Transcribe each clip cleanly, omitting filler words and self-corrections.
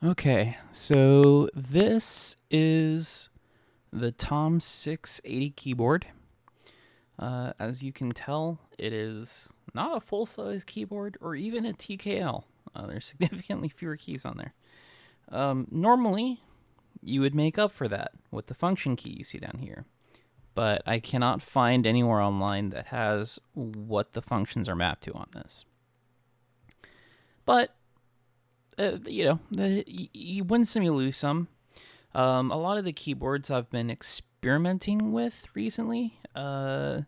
Okay, so this is the Tom680 keyboard. As you can tell, it is not a full-size keyboard or even a TKL. There's significantly fewer keys on there. Normally, you would make up for that with the function key you see down here, but I cannot find anywhere online that has what the functions are mapped to on this. But you win some, you lose some. A lot of the keyboards I've been experimenting with recently, like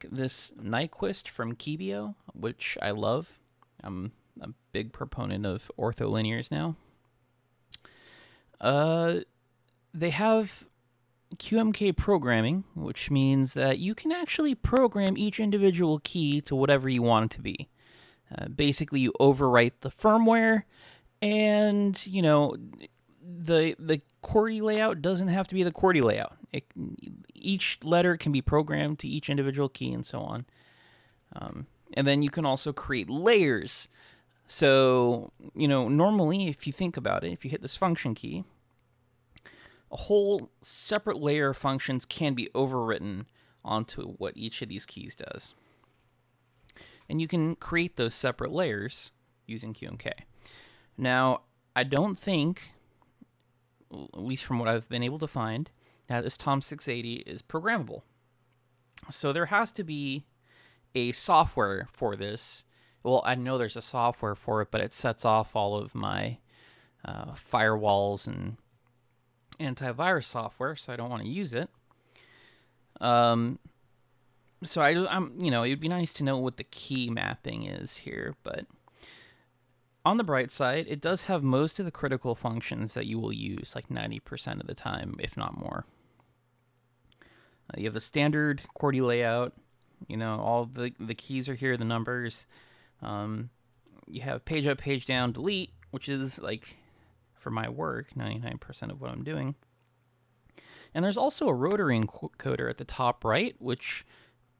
this Nyquist from Keybio, which I love. I'm a big proponent of ortholinears now. They have QMK programming, which means that you can actually program each individual key to whatever you want it to be. Basically, you overwrite the firmware, and the QWERTY layout doesn't have to be the QWERTY layout. Each letter can be programmed to each individual key, and so on. And then you can also create layers. So normally, if you think about it, if you hit this function key, a whole separate layer of functions can be overwritten onto what each of these keys does. And you can create those separate layers using QMK. Now, I don't think, at least from what I've been able to find, that this Tom680 is programmable. So there has to be a software for this. Well, I know there's a software for it, but it sets off all of my firewalls and antivirus software, so I don't want to use it. So I'm it'd be nice to know what the key mapping is here, but on the bright side, it does have most of the critical functions that you will use, like 90% of the time, if not more. You have the standard QWERTY layout. All the keys are here, the numbers. You have page up, page down, delete, which is, like, for my work, 99% of what I'm doing. And there's also a rotary encoder at the top right, which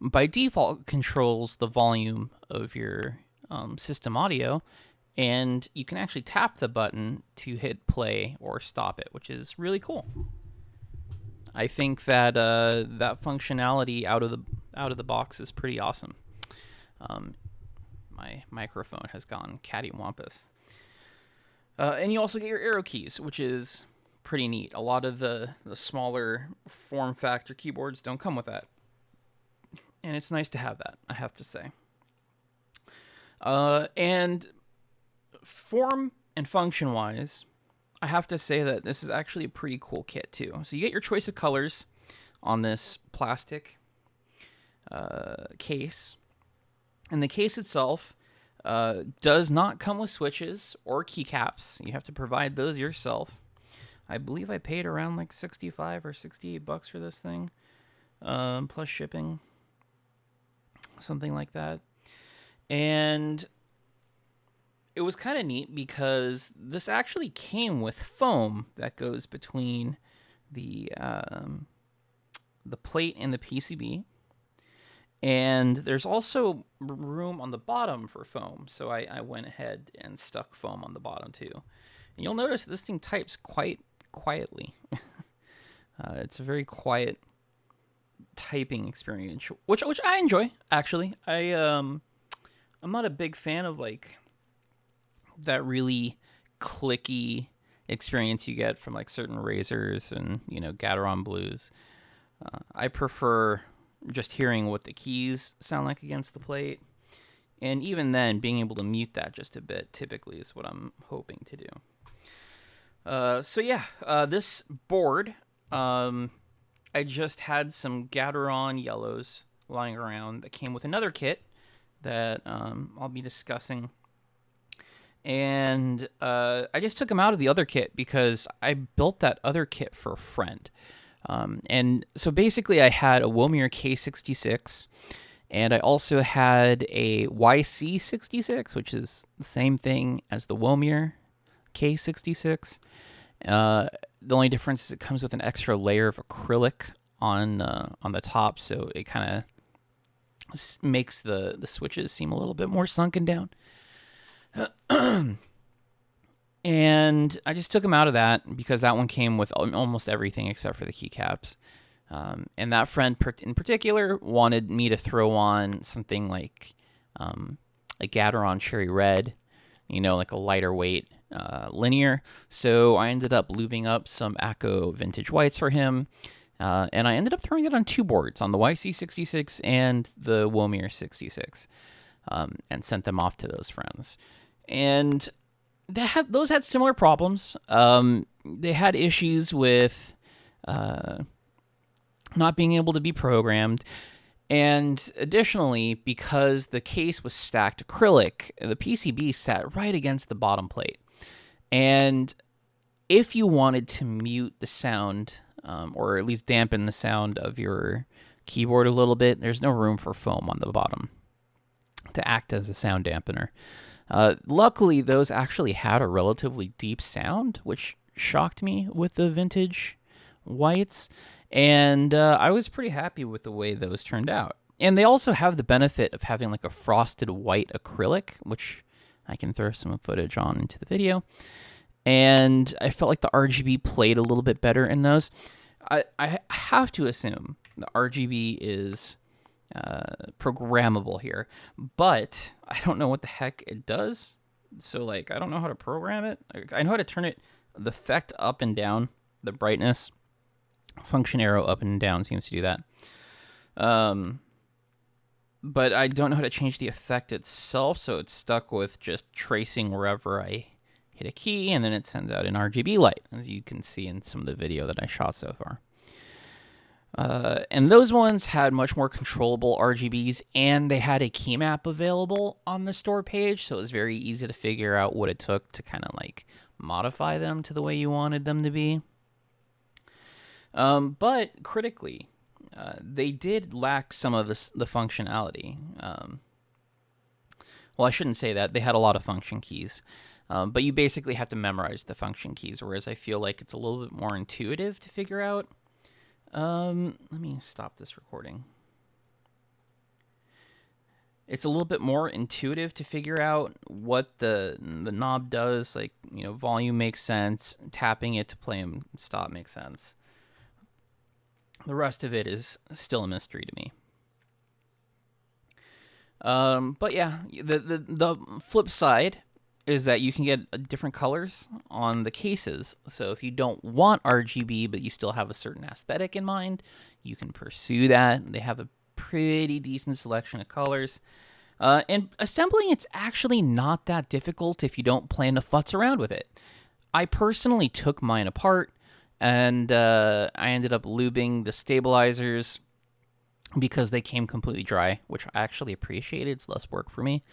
by default controls the volume of your system audio, and you can actually tap the button to hit play or stop it, which is really cool. I think that that functionality out of the box is pretty awesome. My microphone has gone cattywampus. And you also get your arrow keys, which is pretty neat. A lot of the smaller form factor keyboards don't come with that. And it's nice to have that, I have to say. And form and function-wise, I have to say that this is actually a pretty cool kit, too. So you get your choice of colors on this plastic case. And the case itself does not come with switches or keycaps. You have to provide those yourself. I believe I paid around like $65 or $68 for this thing, plus shipping. Something like that. And it was kind of neat because this actually came with foam that goes between the plate and the PCB. And there's also room on the bottom for foam, so I went ahead and stuck foam on the bottom too. And you'll notice this thing types quite quietly. It's a very quiet typing experience, which I enjoy, actually. I'm not a big fan of like that really clicky experience you get from like certain Razors and Gateron Blues. I prefer just hearing what the keys sound like against the plate, and even then being able to mute that just a bit typically is what I'm hoping to do. So yeah, this board, I just had some Gateron yellows lying around that came with another kit that I'll be discussing. And I just took them out of the other kit because I built that other kit for a friend. And so basically I had a Womir K66, and I also had a YC66, which is the same thing as the Womir K66. The only difference is it comes with an extra layer of acrylic on the top, so it kind of makes the switches seem a little bit more sunken down. And I just took them out of that because that one came with almost everything except for the keycaps. And that friend in particular wanted me to throw on something like a Gateron Cherry Red, like a lighter weight linear. So I ended up lubing up some Acco Vintage Whites for him. And I ended up throwing it on two boards, on the YC66 and the Womir 66, and sent them off to those friends. And those had similar problems. They had issues with not being able to be programmed. And additionally, because the case was stacked acrylic, the PCB sat right against the bottom plate. And if you wanted to mute the sound, or at least dampen the sound of your keyboard a little bit, there's no room for foam on the bottom to act as a sound dampener. Luckily, those actually had a relatively deep sound, which shocked me with the vintage whites. And I was pretty happy with the way those turned out. And they also have the benefit of having like a frosted white acrylic, which I can throw some footage on into the video. And I felt like the RGB played a little bit better in those. I have to assume the RGB is programmable here, but I don't know what the heck it does. So I don't know how to program it. I know how to turn the effect up and down, the brightness. Function arrow up and down seems to do that. But I don't know how to change the effect itself, so it's stuck with just tracing wherever I hit a key, and then it sends out an RGB light, as you can see in some of the video that I shot so far. And those ones had much more controllable RGBs, and they had a key map available on the store page, so it was very easy to figure out what it took to kind of modify them to the way you wanted them to be. But critically, they did lack some of the functionality. Well, I shouldn't say that. They had a lot of function keys. But you basically have to memorize the function keys, whereas I feel like it's a little bit more intuitive to figure out. Let me stop this recording. It's a little bit more intuitive to figure out what the knob does. Volume makes sense. Tapping it to play and stop makes sense. The rest of it is still a mystery to me. But yeah, the flip side is that you can get different colors on the cases. So if you don't want RGB, but you still have a certain aesthetic in mind, you can pursue that. They have a pretty decent selection of colors. And assembling it's actually not that difficult if you don't plan to futz around with it. I personally took mine apart, and I ended up lubing the stabilizers because they came completely dry, which I actually appreciated. It's less work for me.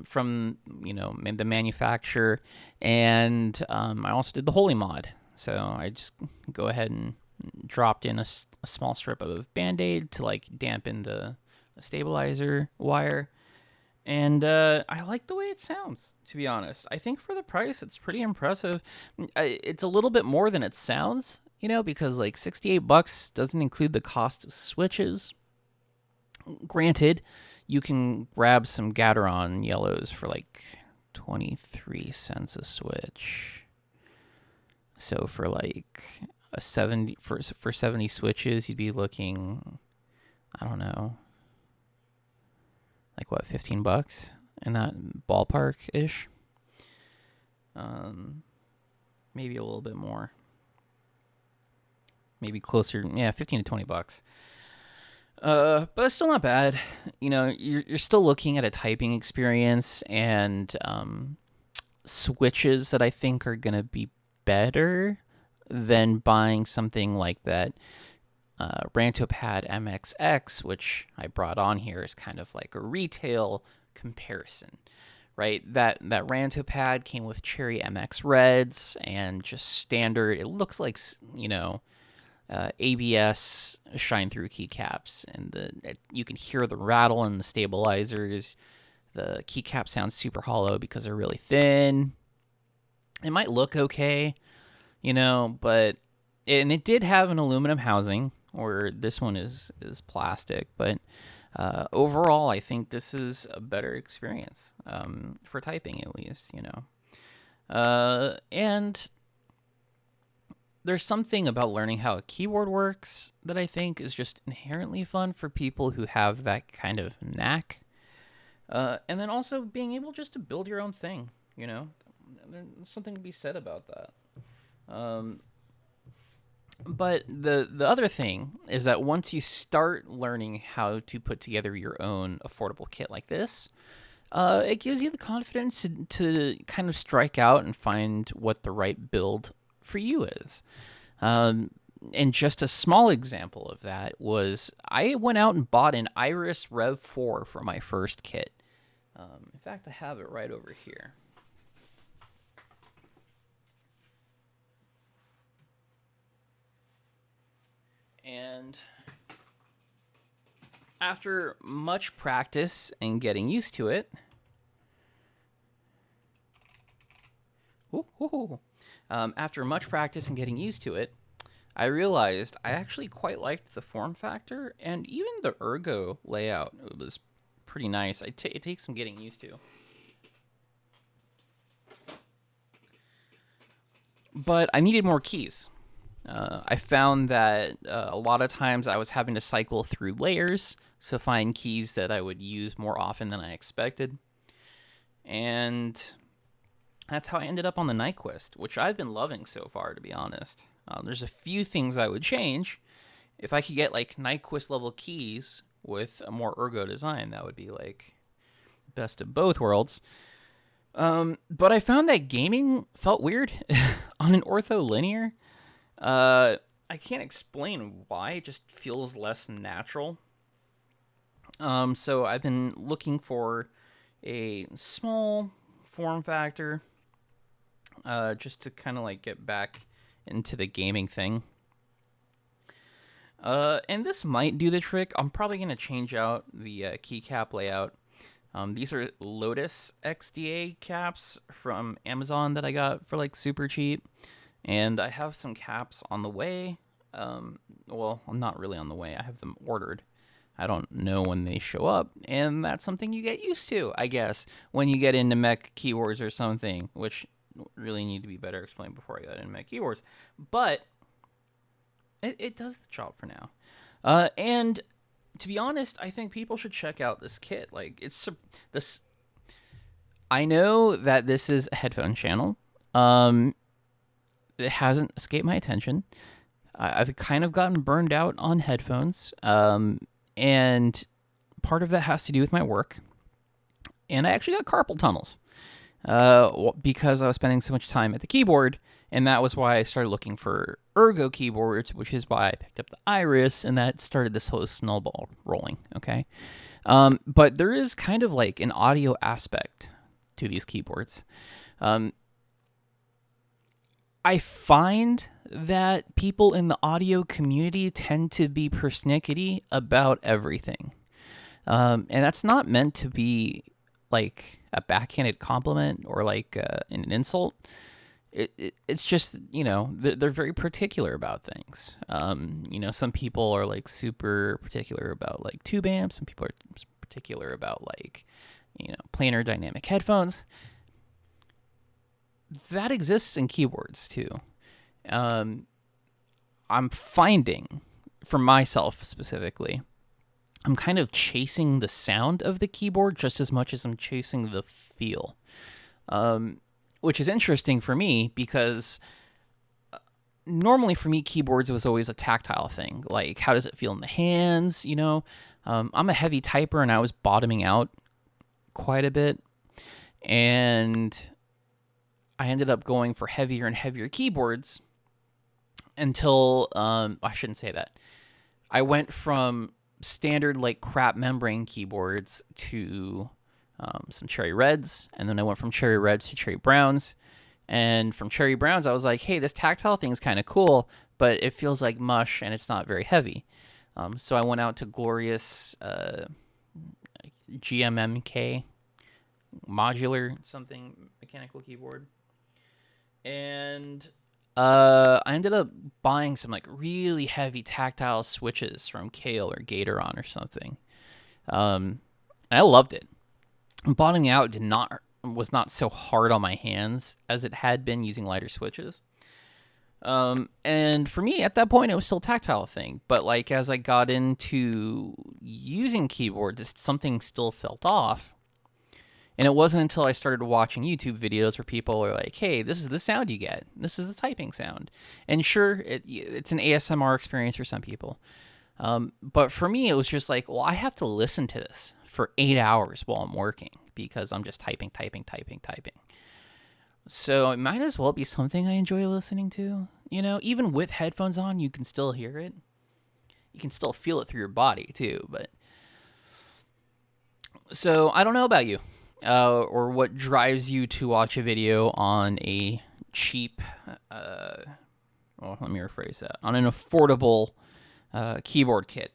From the manufacturer, and I also did the Holy mod. So I just go ahead and dropped in a small strip of Band-Aid to dampen the stabilizer wire, and I like the way it sounds, to be honest. I think for the price, it's pretty impressive. It's a little bit more than it sounds, because $68 doesn't include the cost of switches. Granted, you can grab some Gateron yellows for 23 cents a switch. So for a 70 for 70 switches, you'd be looking, I don't know, $15 in that ballpark ish. Maybe a little bit more. Maybe closer, 15 to $20. But it's still not bad. You're still looking at a typing experience and switches that I think are going to be better than buying something like that Rantopad MXX, which I brought on here as kind of like a retail comparison, right? That Rantopad came with Cherry MX Reds and just standard. It looks like, ABS shine through keycaps, and you can hear the rattle in the stabilizers. The keycap sounds super hollow because they're really thin. It might look okay, but it did have an aluminum housing, or this one is plastic. But overall, I think this is a better experience for typing, at least. And there's something about learning how a keyboard works that I think is just inherently fun for people who have that kind of knack. And then also being able just to build your own thing, There's something to be said about that. But the other thing is that once you start learning how to put together your own affordable kit like this, it gives you the confidence to kind of strike out and find what the right build for you is. And just a small example of that was I went out and bought an Iris Rev 4 for my first kit. In fact, I have it right over here. And after much practice and getting used to it, after much practice and getting used to it, I realized I actually quite liked the form factor and even the ergo layout. It was pretty nice. It takes some getting used to. But I needed more keys. I found that a lot of times I was having to cycle through layers to find keys that I would use more often than I expected. And that's how I ended up on the Nyquist, which I've been loving so far, to be honest. There's a few things I would change. If I could get like Nyquist level keys with a more ergo design, that would be like best of both worlds. But I found that gaming felt weird on an ortholinear. I can't explain why. It just feels less natural. So I've been looking for a small form factor, just to kind of like get back into the gaming thing. And this might do the trick. I'm probably going to change out the keycap layout. These are Lotus XDA caps from Amazon that I got for like super cheap. And I have some caps on the way. Well, not really on the way. I have them ordered. I don't know when they show up. And that's something you get used to, I guess, when you get into mech keyboards or something, which really need to be better explained before I got into mech keyboards. But it does the job for now. And to be honest, I think people should check out this kit. Like, it's this. I know that this is a headphone channel. It hasn't escaped my attention. I've kind of gotten burned out on headphones, and part of that has to do with my work. And I actually got carpal tunnels because I was spending so much time at the keyboard, and that was why I started looking for ergo keyboards, which is why I picked up the Iris, and that started this whole snowball rolling, okay? But there is kind of like an audio aspect to these keyboards. I find that people in the audio community tend to be persnickety about everything. And that's not meant to be like a backhanded compliment or like an insult. It's just, they're very particular about things. Some people are like super particular about like tube amps. Some people are particular about like, planar dynamic headphones. That exists in keyboards too. I'm finding, for myself specifically, I'm kind of chasing the sound of the keyboard just as much as I'm chasing the feel. Which is interesting for me because normally for me, keyboards was always a tactile thing. Like, how does it feel in the hands? I'm a heavy typer and I was bottoming out quite a bit. And I ended up going for heavier and heavier keyboards until, I shouldn't say that. I went from standard like crap membrane keyboards to some cherry reds, and then I went from cherry reds to cherry browns. And from cherry browns, I was like, hey, this tactile thing is kind of cool, but it feels like mush and it's not very heavy. So I went out to glorious GMMK modular something mechanical keyboard. And I ended up buying some like really heavy tactile switches from Kale or Gatoron or something. And I loved it. Bottoming out did not was not so hard on my hands as it had been using lighter switches. And for me, at that point, it was still a tactile thing. But like as I got into using keyboards, something still felt off. And it wasn't until I started watching YouTube videos where people are like, hey, this is the sound you get. This is the typing sound. And sure, it's an ASMR experience for some people. But for me, it was just like, well, I have to listen to this for 8 hours while I'm working because I'm just typing. So it might as well be something I enjoy listening to. You know, even with headphones on, you can still hear it. You can still feel it through your body too. But so I don't know about you. Or what drives you to watch a video on a cheap, let me rephrase that, on an affordable keyboard kit.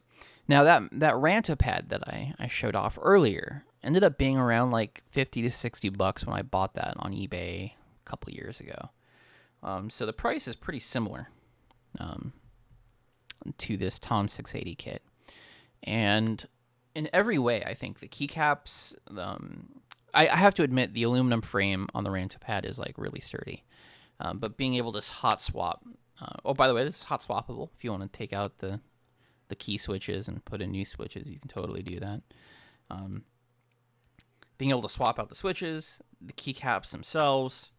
Now that Rantopad that I showed off earlier ended up being around like $50 to $60 when I bought that on eBay a couple years ago. So the price is pretty similar to this Tom680 kit. And in every way, I think the keycaps, I have to admit the aluminum frame on the Rantopad is like really sturdy. But being able to hot swap, by the way, this is hot swappable. If you want to take out the key switches and put in new switches, you can totally do that. Being able to swap out the switches, the keycaps themselves,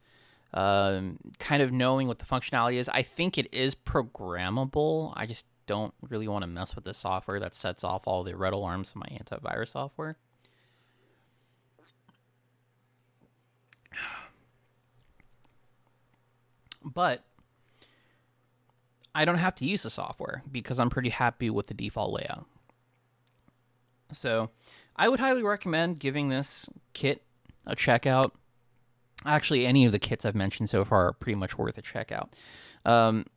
kind of knowing what the functionality is. I think it is programmable. I just don't really want to mess with the software that sets off all the red alarms in my antivirus software. But I don't have to use the software because I'm pretty happy with the default layout. So I would highly recommend giving this kit a check out. Actually, any of the kits I've mentioned so far are pretty much worth a check out,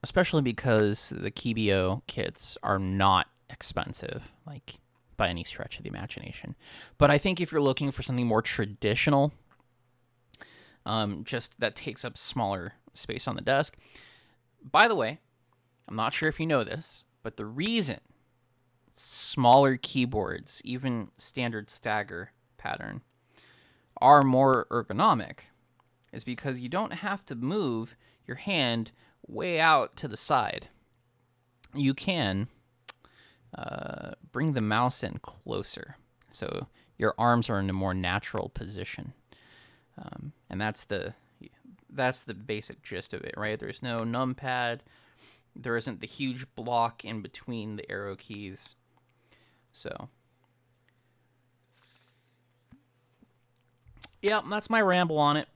especially because the Keybio kits are not expensive, like by any stretch of the imagination. But I think if you're looking for something more traditional, just that takes up smaller space on the desk. By the way, I'm not sure if you know this, but the reason smaller keyboards, even standard stagger pattern, are more ergonomic is because you don't have to move your hand way out to the side. You can bring the mouse in closer, so your arms are in a more natural position. And that's the basic gist of it, right? There's no numpad. There isn't the huge block in between the arrow keys. So, yeah, that's my ramble on it.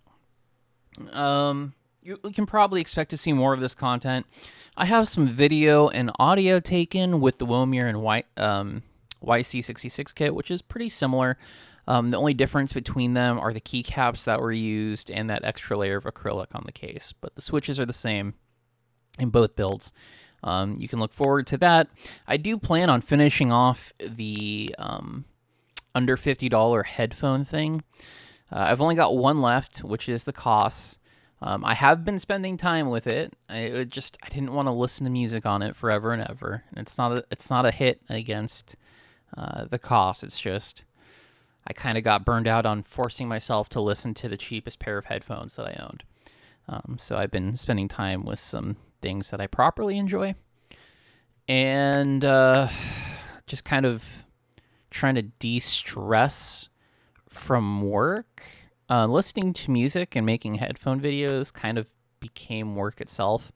You can probably expect to see more of this content. I have some video and audio taken with the Womir and YC66 kit, which is pretty similar. The only difference between them are the keycaps that were used and that extra layer of acrylic on the case. But the switches are the same in both builds. You can look forward to that. I do plan on finishing off the under $50 headphone thing. I've only got one left, which is the Koss. I have been spending time with it. I didn't want to listen to music on it forever and ever. And it's not a hit against the Koss. It's just I kind of got burned out on forcing myself to listen to the cheapest pair of headphones that I owned. So I've been spending time with some things that I properly enjoy. And just kind of trying to de-stress from work. Listening to music and making headphone videos kind of became work itself.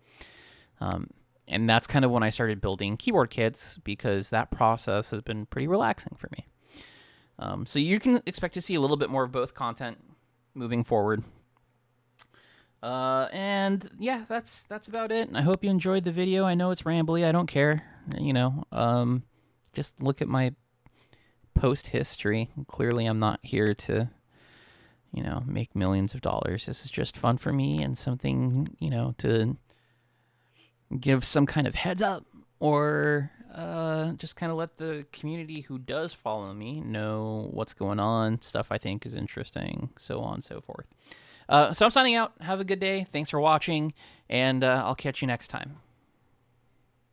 And that's kind of when I started building keyboard kits, because that process has been pretty relaxing for me. So you can expect to see a little bit more of both content moving forward. And yeah, that's about it. I hope you enjoyed the video. I know it's rambly. I don't care. Just look at my post history. Clearly, I'm not here to, make millions of dollars. This is just fun for me and something, to give some kind of heads up, or just kind of let the community who does follow me know what's going on, stuff I think is interesting, so on and so forth. So I'm signing out. Have a good day. Thanks for watching, and I'll catch you next time.